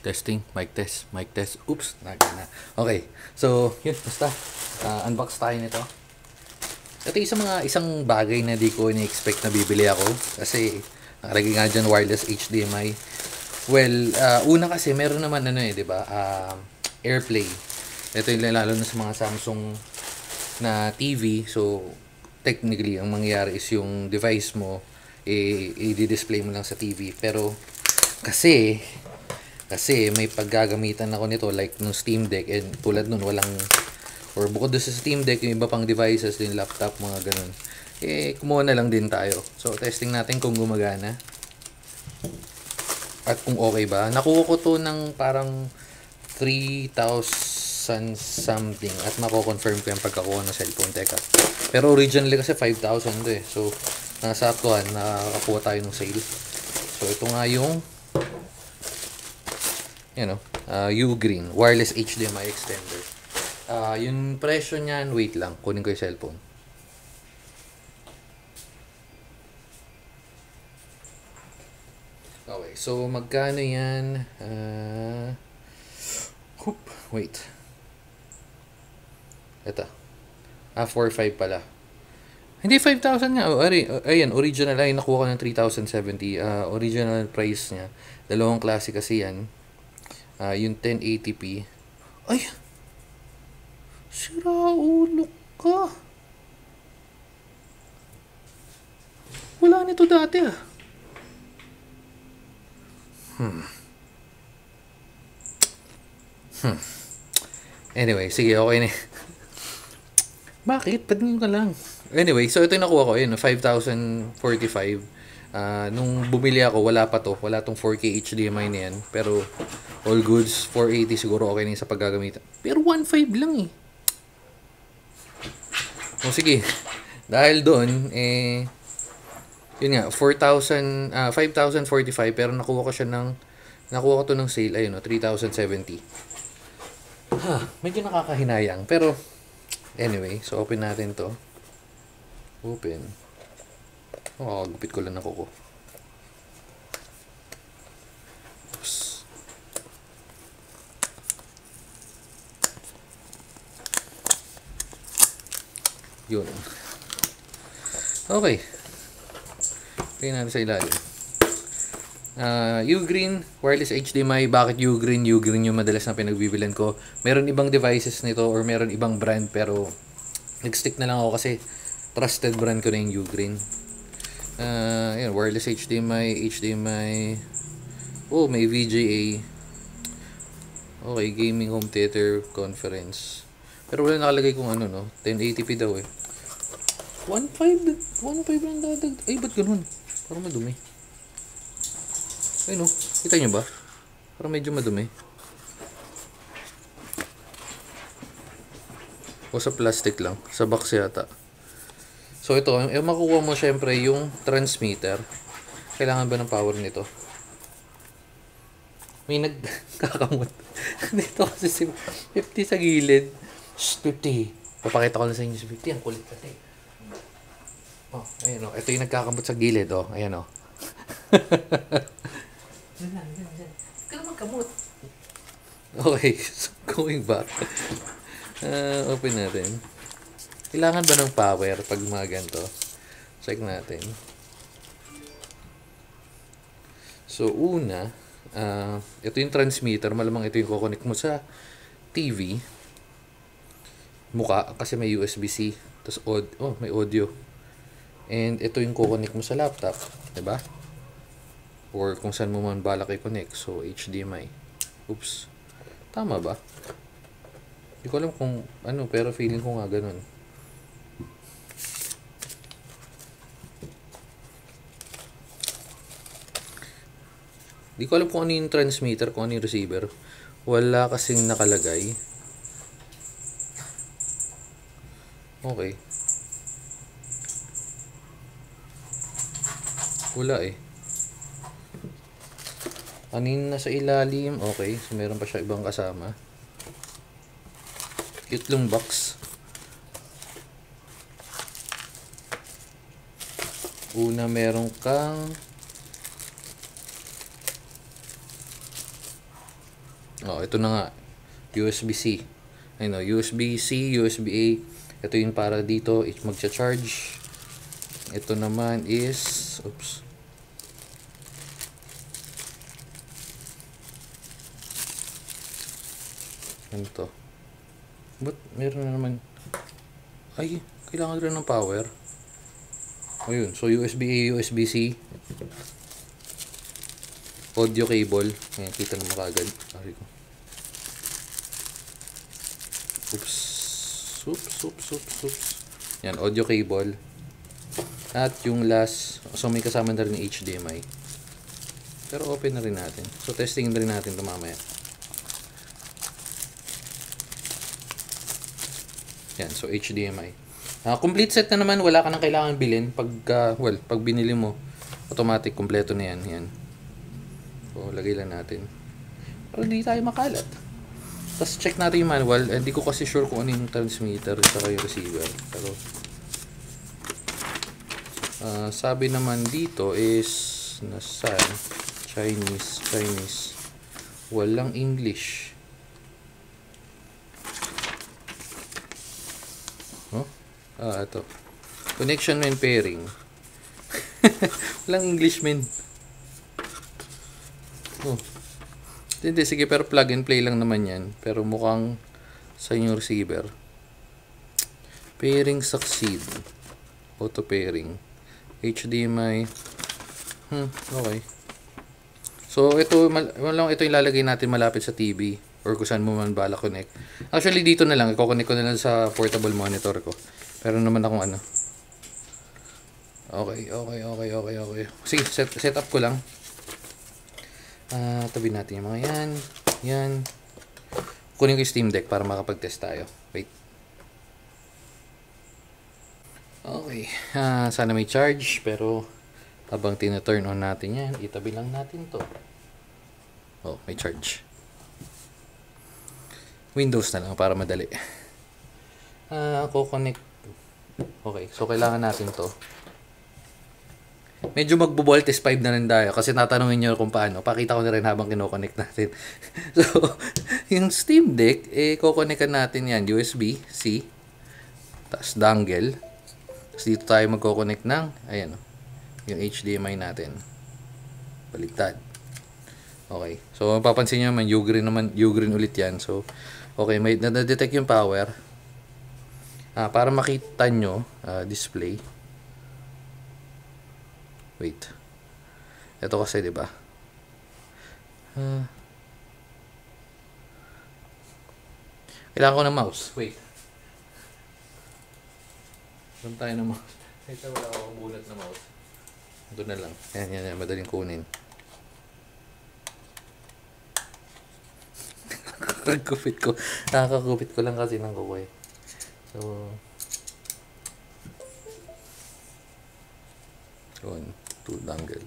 Testing, mic test. Oops, nagana. Okay, so yun, basta unbox tayo nito. Ito isang bagay na di ko ini-expect na bibili ako kasi nakalagay nga dyan wireless HDMI. Well, una kasi meron naman di ba? AirPlay. Ito yung lalo na sa mga Samsung na TV. So, technically, ang mangyayari is yung device mo i-display mo lang sa TV. Pero kasi may paggagamitan ako nito like nung Steam Deck, and tulad nun walang, or bukod doon sa Steam Deck yung iba pang devices din, laptop, mga ganun, kumuha na lang din tayo. So testing natin kung gumagana at kung okay ba. Nakuha ko to ng parang 3,000 something at mako-confirm ko yung pagkakuha ng cellphone. Teka, pero originally kasi 5,000 to so nasa aktuhan nakakakuha tayo ng sale. So ito nga yung Ugreen wireless HDMI extender. Yung presyo niyan, wait lang, kunin ko yung cellphone. Okay, so magkano yan? Wait. Ito. 4,500 pala. Hindi, 5,000 nga. Ayan, original ay nakuha ko ng 3,070. Original price niya. Dalawang klase kasi yan. Yung 1080p. Ay! Sira ulo ka. Wala nito dati Anyway, sige, okay na. Bakit? Ba't ka lang? Anyway, so ito yung nakuha ko. Yun, 5,045. Nung bumili ako, wala pa to. Wala tong 4K HDMI na yan. Pero, all goods, 480 siguro okay na sa paggagamitan. Pero 1.5 lang O sige, dahil doon, yun nga, 5,045, pero nakuha ko to ng sale, ayun 3,070. Medyo nakakahinayang, pero, anyway, so open natin to. Open. Gupit ko lang ako ko. Oops. Yun. Okay. Tingnan natin sa ilalim. Ugreen wireless HDMI. Bakit Ugreen? Ugreen yung madalas na pinagbibilan ko. Meron ibang devices nito or meron ibang brand, pero nag-stick na lang ako kasi trusted brand ko na yung Ugreen. Yan, wireless HDMI. Oh, may VGA. Okay, gaming, home theater, conference. Pero wala nakalagay kung 1080p daw 1.5 lang dadag. Ay, ba't ganun? Parang madumi. Ay no, kita nyo ba? Parang medyo madumi. O sa plastic lang. Sa box yata. So ito, makukuha mo syempre yung transmitter. Kailangan ba ng power nito? May nagkakamot. Dito kasi si 50 sa gilid. Shh, 50. Papakita ko lang sa inyo si 50. Ang kulit kasi. Ayan ito yung nagkakamot sa gilid ayan Diyan. Ka naman kamot. Okay, so going back. Open natin. Kailangan ba ng power pag mga ganito? Check natin. So una, ito yung transmitter. Malamang ito yung kukonek mo sa TV. Muka kasi may USB-C. Tapos may audio. And ito yung kukonek mo sa laptop, 'di ba? Or kung saan mo man balak i-connect. So HDMI. Oops. Tama ba? Hindi ko alam kung pero feeling ko nga ganun. Hindi ko alam kung ano yung transmitter, kung ano yung receiver. Wala kasing nakalagay. Okay. Wala Anin na sa ilalim. Okay, so meron pa siya ibang kasama. Cute long box. Una, meron kang Oh, ito na nga. USB-C. Ayun o, USB-C, USB-A. Ito yung para dito, magcha-charge. Ito naman is, oops. Ano to? Ba't meron na naman? Ay, kailangan rin ng power. Ayun, so USB-A, USB-C. Audio cable. Ayan, kita naman kagad. Sorry ko. Oops. Oops. Yan, audio cable. At yung last, so may kasama na rin yung HDMI. Pero open na rin natin. So testing na rin natin ito mamaya. Yan, so HDMI. Complete set na naman, wala ka nang kailangan bilhin. Pag binili mo, automatic, kompleto na yan. Yan. So, lagay lang natin. Pero hindi tayo makalat. Tapos check natin yung manual. Hindi ko kasi sure kung ano yung transmitter at yung receiver. Pero sabi naman dito is nasan Chinese. Walang English. Oh? Ito. Connection and pairing. Walang English, men. Oh. Hindi, sige, pero plug and play lang naman yan. Pero mukhang sa inyong receiver. Pairing succeed. Auto pairing. HDMI. Okay. So, ito yung ilalagay natin malapit sa TV. Or kung saan mo man bala connect. Actually, dito na lang. I-connect ko na lang sa portable monitor ko. Pero naman akong ano. Okay. Sige, set up ko lang. Tabi natin yung mga yan. Kunin ko yung Steam Deck para makapag-test tayo. Wait. Okay. Sana may charge, pero habang tina-turn on natin yan, itabi lang natin to. Oh, may charge. Windows na lang para madali. Connect. Okay, so kailangan natin to. Medyo magbo-voltage 5 na rin tayo kasi tatanungin nyo kung paano. Pakita ko na rin habang kinoconnect natin. So, yung Steam Deck, kukonectan natin yan. USB-C. Tapos dongle. Tapos dito tayo magkoconnect ng, ayan, yung HDMI natin. Baliktad. Okay. So, mapapansin nyo naman, Ugreen ulit yan. So, okay, may na-detect yung power. Para makita nyo, display. Wait. Ito kasi, 'di ba? Kailangan ko ng mouse. Wait. Saan tayo ng mouse? Ito, wala akong bulat na mouse. Ito na lang. Yan. Madaling kunin. Nakakagupit ko lang kasi ng kukoy. So, yun. Dongle.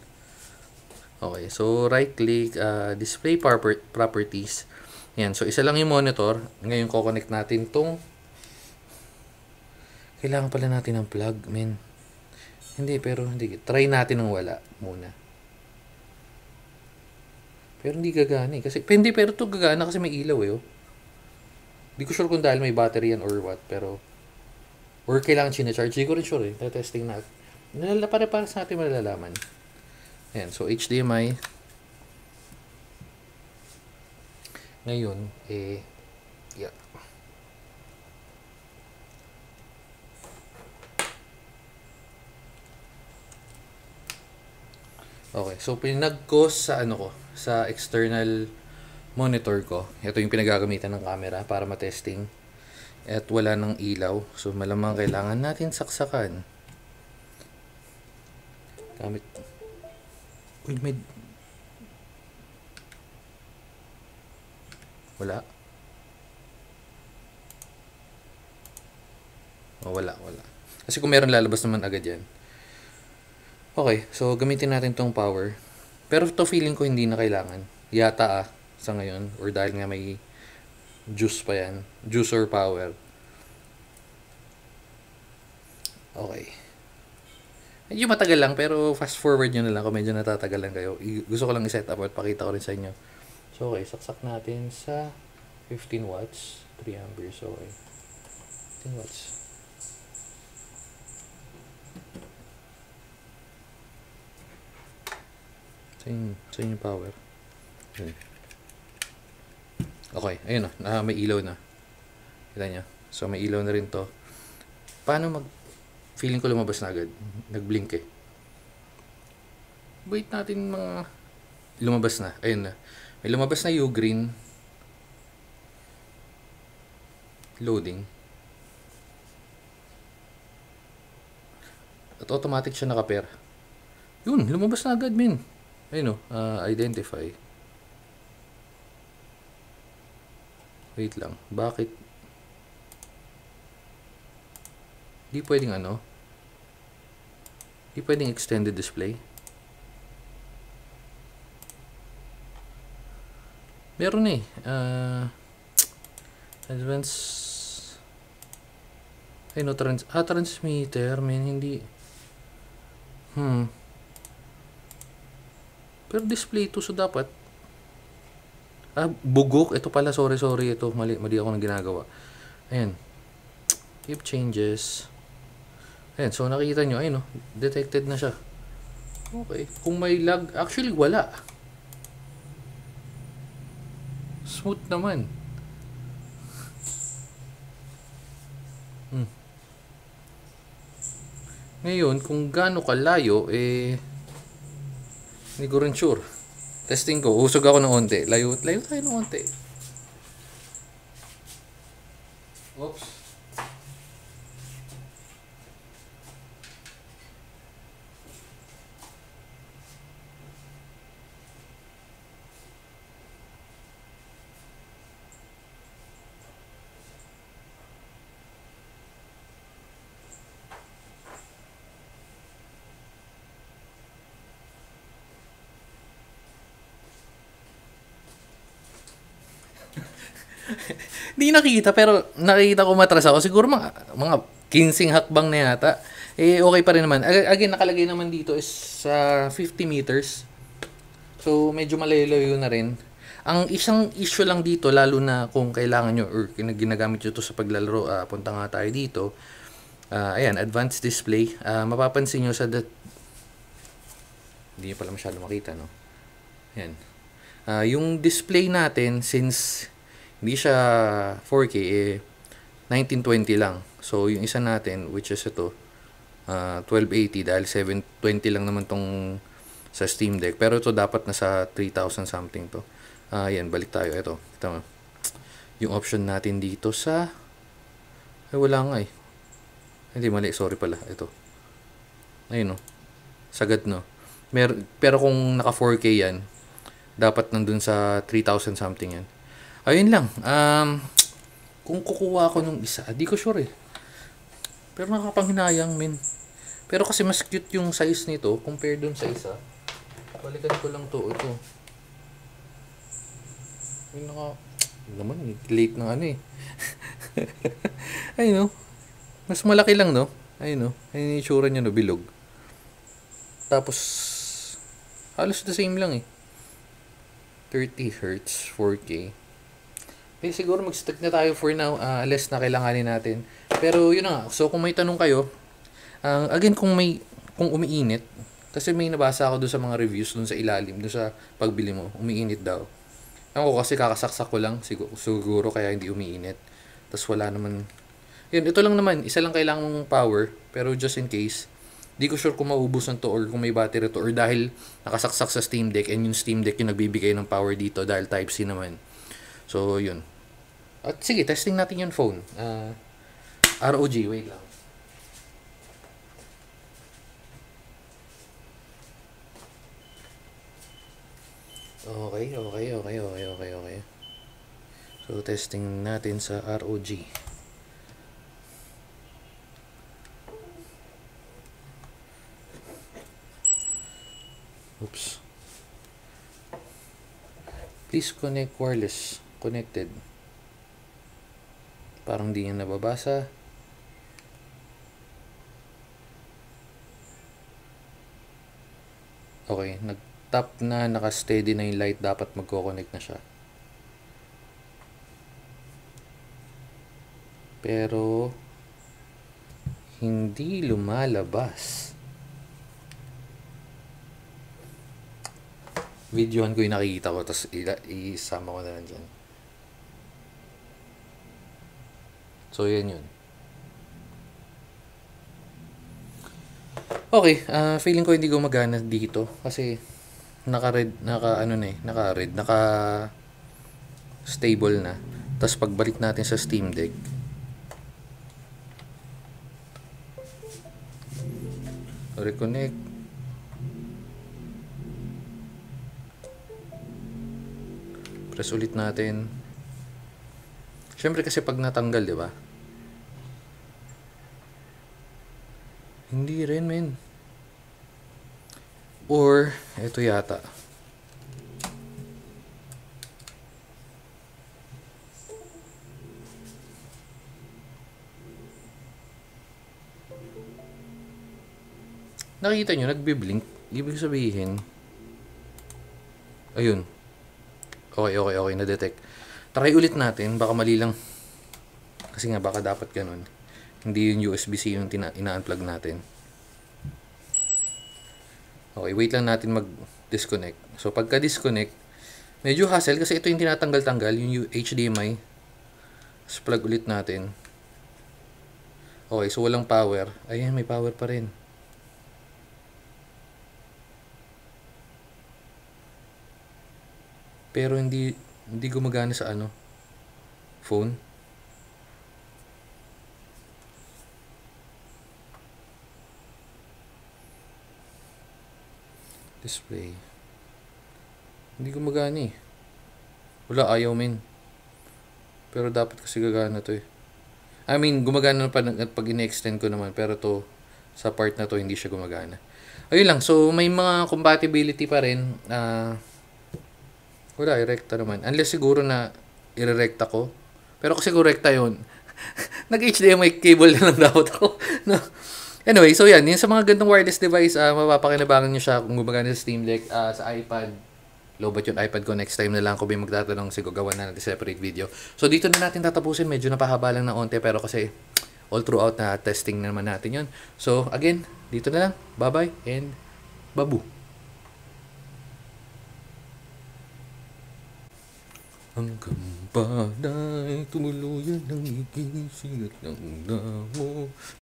Okay, so right click, display properties. Yan, so isa lang yung monitor. Ngayon ko-connect natin tong, kailangan pala natin ng plug, men. Hindi. Try natin ng wala muna. Pero hindi gagana eh. Pero ito gagana kasi may ilaw eh. Oh. Hindi ko sure kung dahil may battery yan or what, pero or kailangan sinacharge. Hindi ko rin sure eh. Testing natin. Para sa atin malalaman. Ayan, so HDMI. Ngayon, yeah. Okay, so pinag ko sa sa external monitor ko. Ito yung pinagagamitan ng camera para matesting. At wala nang ilaw. So malamang kailangan natin saksakan. Gamit. Uy, wala. Wala. Kasi kung meron lalabas naman agad yan. Okay, so gamitin natin tong power. Pero to feeling ko hindi na kailangan. Yata sa ngayon. Or dahil nga may juice pa yan. Juice or power. Okay. Medyo matagal lang pero fast forward nyo na lang kung medyo natatagalan kayo. Gusto ko lang i-set up at pakita ko rin sa inyo. So, So, okay, saksak natin sa 15 watts, 3 amperes, okay. 15 watts. Saan yung power? Yun. Okay, ayun na, may ilaw na. Kita niya. So, may ilaw na rin to. Paano feeling ko lumabas na agad. Nag-blink eh. Wait natin mga... Lumabas na. Ayun na. May lumabas na U-green. Loading. At automatic siya naka-pair. Yun, lumabas na agad, min. Ayun o, identify. Wait lang. Bakit? Di pwedeng Di pwedeng extended display. Meron eh. Advanced. Ay no, transmitter. Hindi. Pero display to, so dapat. Bugok. Ito pala, sorry. Ito, mali ako nang ginagawa. Ayan. Keep changes. Ayan, so nakita nyo, ayun detected na siya. Okay. Kung may lag, actually wala. Smooth naman. Ngayon, kung gaano kalayo, hindi ko rin sure. Testing ko, usog ako ng onte. Layo tayo ng onte. Oops. Hindi nakita, pero nakita ko matras ako. Siguro mga 15 hakbang na yata. Okay pa rin naman. Again, nakalagay naman dito is sa 50 meters. So, medyo malayo-layo na rin. Ang isang issue lang dito, lalo na kung kailangan nyo or ginagamit nyo ito sa paglalaro, punta nga tayo dito. Ayan, advanced display. Mapapansin nyo sa hindi nyo pala masyado makita, no? Ayan. Yung display natin, since hindi siya 4K, 1920 lang. So, yung isa natin, which is ito, 1280 dahil 720 lang naman tong sa Steam Deck. Pero ito dapat nasa 3,000 something to. Yan, balik tayo. Ito, kita mo. Yung option natin dito sa... wala nga eh. Hindi, mali. Sorry pala. Ito. Ayun, no. Sagad, no. Pero kung naka 4K yan, dapat nandun sa 3,000 something yan. Ayun lang. Kung kukuha ako nung isa, di ko sure eh. Pero nakapanghinayang, min. Pero kasi mas cute yung size nito compared dun sa isa. Balikan ko lang to. Ito. Yung naman, late ng ano eh. Ayun, no. Mas malaki lang, no. Ayun, no. Ayun yung itsura niya, no. Bilog. Tapos, halos the same lang eh. 30 Hz, 4K. Siguro mag-stick na tayo for now, unless na kailanganin natin. Pero yun na nga. So kung may tanong kayo, again kung umiinit, kasi may nabasa ako doon sa mga reviews doon sa ilalim, doon sa pagbili mo, umiinit daw. Ako kasi kakasaksak ko lang, siguro kaya hindi umiinit. Tapos wala naman. Yun, ito lang naman, isa lang kailangan mong power, pero just in case, di ko sure kung maubusan to or kung may battery to or dahil nakasaksak sa Steam Deck and yung Steam Deck yung nagbibigay ng power dito dahil Type-C naman. So yun. At sige, testing natin yung phone. ROG, wait lang. Okay. So, testing natin sa ROG. Oops. Please connect wireless. Connected. Parang di niya nababasa. Okay, nag-tap na, naka-steady na yung light, dapat magko-connect na siya. Pero, hindi lumalabas. Videohan ko yung nakikita ko, tapos isama ko na lang dyan. So, yan yun. Okay, feeling ko hindi gumagana dito kasi naka-red, naka-stable na. Tapos pagbalik natin sa Steam Deck, reconnect. Press ulit natin. Siyempre kasi pag natanggal, di ba? Hindi rin, men. Or, ito yata. Nakita nyo, nagbiblink. Ibig sabihin, ayun. Okay, na-detect. Try ulit natin, baka mali lang. Kasi nga, baka dapat ganun. Hindi yung USB-C yung ina-unplug natin. Okay, wait lang natin mag-disconnect. So, pagka-disconnect, medyo hassle kasi ito yung tinatanggal-tanggal, yung HDMI. So, plug ulit natin. Okay, so walang power. Ayan, may power pa rin. Pero hindi gumagana sa phone. Display. Hindi gumagana eh. Wala, ayaw men. Pero dapat kasi gagana to eh. I mean, gumagana pa pag in-extend ko naman. Pero to, sa part na to, hindi siya gumagana. Ayun lang. So, may mga compatibility pa rin. Wala, irekta naman. Unless siguro na irerekta ko. Pero kasi kung rekta yun, nag-HDMI cable na lang dapat ako. No? Anyway, so yan. Yung sa mga gandong wireless device, mapapakinabangan nyo siya kung gumagana sa Steam Deck, sa iPad. Lobat yung iPad ko. Next time na lang ko may magtatanong, siguro gawa na natin separate video. So dito na natin tatapusin. Medyo napahaba lang na onte, pero kasi all throughout na testing naman natin yun. So again, dito na lang. Bye-bye and babu. Ang kampanay, tumuluyan ng igising at ng damo.